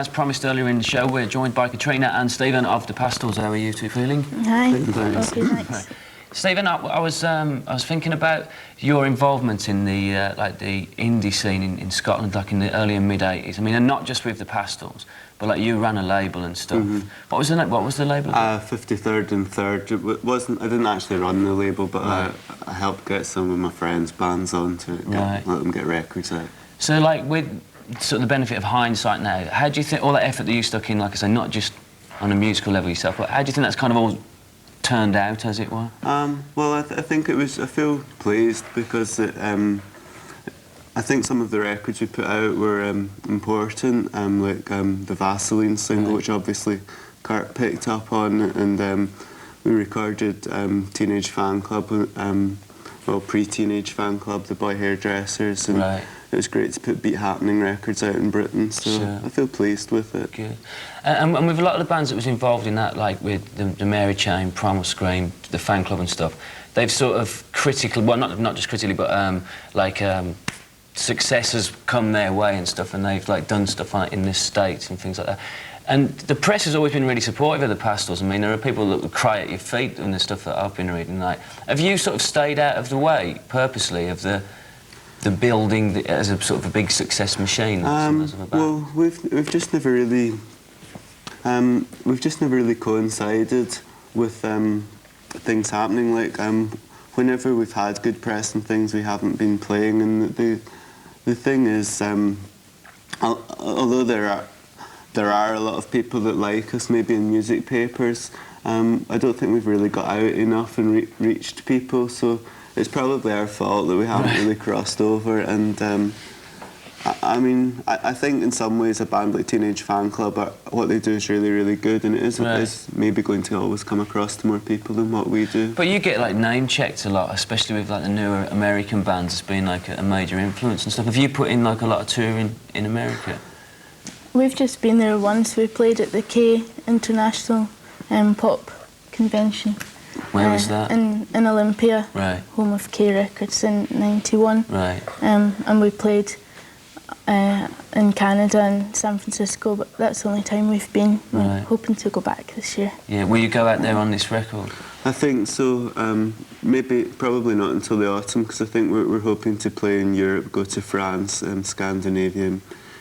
As promised earlier in the show, we're joined by Katrina and Stephen of the Pastels. How are you two feeling? Hi. Okay, thanks. Stephen, I was thinking about your involvement in the the indie scene in Scotland, like in the early and mid '80s. I mean, and not just with the Pastels, but like you ran a label and stuff. What was the label? 53rd and Third. It wasn't. I didn't actually run the label, but I helped get some of my friends' bands on to let them get records out. So, like, with sort of the benefit of hindsight now, how do you think all that effort that you stuck in, like I say, not just on a musical level yourself, but how do you think that's kind of all turned out, as it were? Well, I think it was. I feel pleased because I think some of the records we put out were important, like the Vaseline single, which obviously Kurt picked up on, and we recorded Teenage Fan Club, well, pre-teenage Fan Club, the Boy Hairdressers, and it was great to put Beat Happening records out in Britain, so I feel pleased with it. Good. And with a lot of the bands that was involved in that, like with the Mary Chain, Primal Scream, the Fan Club and stuff, they've sort of critically, well, not just critically, but success has come their way and stuff, and they've like done stuff like in the States and things like that. And the press has always been really supportive of the Pastels. I mean, there are people that would cry at your feet and the stuff that I've been reading. Like, have you sort of stayed out of the way purposely of the building as a sort of a big success machine? Well, we've just never really coincided with things happening. Like whenever we've had good press and things, we haven't been playing. And the thing is, although there are a lot of people that like us, maybe in music papers, I don't think we've really got out enough and reached people. So it's probably our fault that we haven't really crossed over. And I mean, I think in some ways a band like Teenage Fan Club, what they do is really, really good, and it is maybe going to always come across to more people than what we do. But you get like name checked a lot, especially with like the newer American bands as being like a major influence and stuff. Have you put in like a lot of touring in America? We've just been there once. We played at the K International Pop Convention. Where was that? In Olympia, home of K Records in '91. And we played in Canada and San Francisco, but that's the only time we've been. We're hoping to go back this year. Yeah, will you go out there on this record? I think so. Probably not until the autumn, because I think we're hoping to play in Europe, go to France, Scandinavia,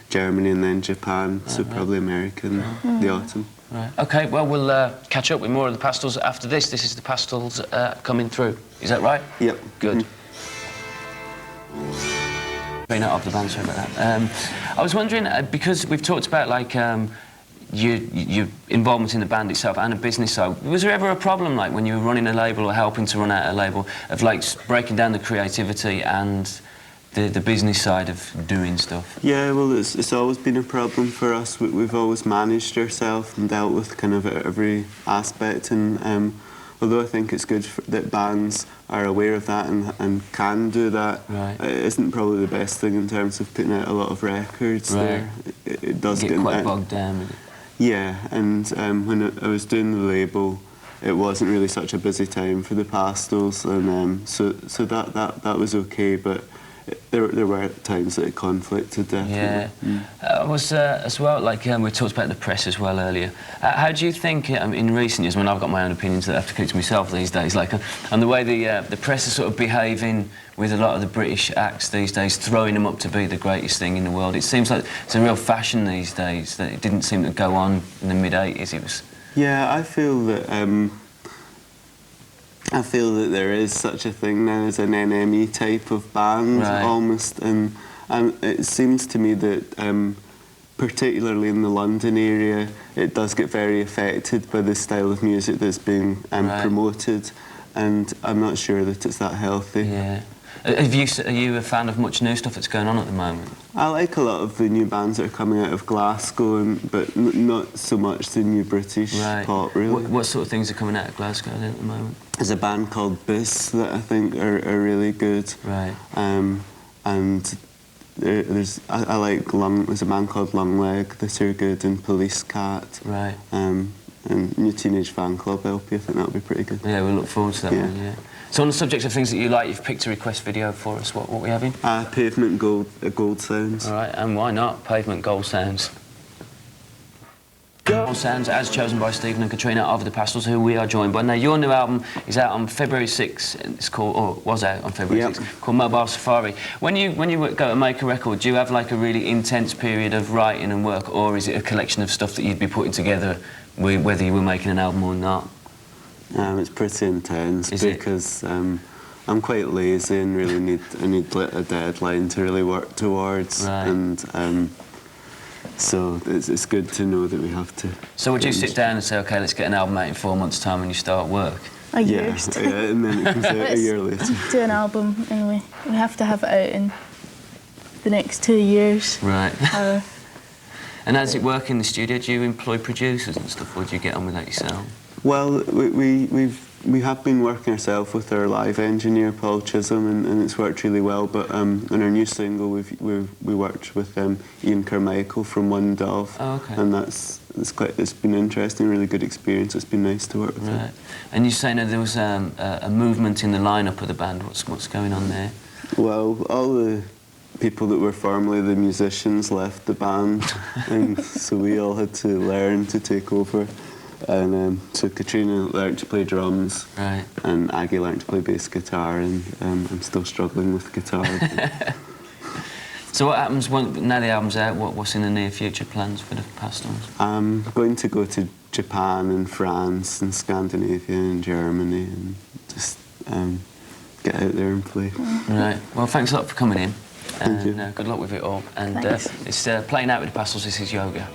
Germany, and then Japan. So probably America in the autumn. Right. OK, well, we'll catch up with more of the Pastels after this. This is the Pastels coming through. Is that right? Yep. Good. Being out of the band, sorry about that. I was wondering, because we've talked about like your involvement in the band itself and a business side, was there ever a problem, like when you were running a label or helping to run out a label, of like breaking down the creativity and the business side of doing stuff? Yeah, well, it's always been a problem for us. We've always managed ourselves and dealt with kind of every aspect, and although I think it's good that bands are aware of that and can do that, it isn't probably the best thing in terms of putting out a lot of records there. It does get quite bogged down with it. Yeah, and when I was doing the label, it wasn't really such a busy time for the Pastels, and so that was okay, but there were times that it conflicted, definitely. Yeah. I was, as well, like, we talked about the press as well earlier. How do you think, in recent years, when I've got my own opinions that I have to keep to myself these days, like, and the way the press is sort of behaving with a lot of the British acts these days, throwing them up to be the greatest thing in the world. It seems like it's a real fashion these days, that it didn't seem to go on in the mid-'80s. It was... Yeah, I feel that there is such a thing now as an NME type of band, almost, and it seems to me that particularly in the London area, it does get very affected by the style of music that's being promoted, and I'm not sure that it's that healthy. Yeah. Are you a fan of much new stuff that's going on at the moment? I like a lot of the new bands that are coming out of Glasgow, but not so much the new British pop, really. What sort of things are coming out of Glasgow at the moment? There's a band called Biss that I think are really good. And there's a band called Lungleg that are good, and Police Cat. And new Teenage Fan Club LP, I think that'll be pretty good. Yeah, we'll look forward to that one, yeah. So on the subject of things that you like, you've picked a request video for us. What are we having? Pavement Gold Sounds. All right, and why not? Pavement Gold Sounds. Soul Sounds, as chosen by Stephen and Katrina of the Pastels, who we are joined by. Now, your new album is out on February 6th. It's called, or was out on February 6th, called Mobile Safari. When you go to make a record, do you have like a really intense period of writing and work, or is it a collection of stuff that you'd be putting together, whether you were making an album or not? It's pretty intense because I'm quite lazy and really need a deadline to really work towards, and so it's good to know that we have to. So would you sit down and say, okay, let's get an album out in 4 months' time, and you start work? A year. Yeah, and then it comes out a year later. Do an album, and we have to have it out in the next 2 years. Right. And how does it work in the studio? Do you employ producers and stuff, or do you get on with that yourself? Well, we have been working ourselves with our live engineer Paul Chisholm, and it's worked really well. But on our new single, we worked with Ian Carmichael from One Dove, and it's been interesting, really good experience. It's been nice to work with him. And you're saying that there was a movement in the lineup of the band. What's going on there? Well, all the people that were formerly the musicians left the band, and so we all had to learn to take over. And so Katrina learnt to play drums, and Aggie learnt to play bass guitar, and I'm still struggling with guitar. So what happens now the album's out? What's in the near future plans for the Pastels? I'm going to go to Japan and France and Scandinavia and Germany and just get out there and play. Right. Well, thanks a lot for coming in. Thank you. Good luck with it all. And it's playing out with the Pastels. This is Yoga.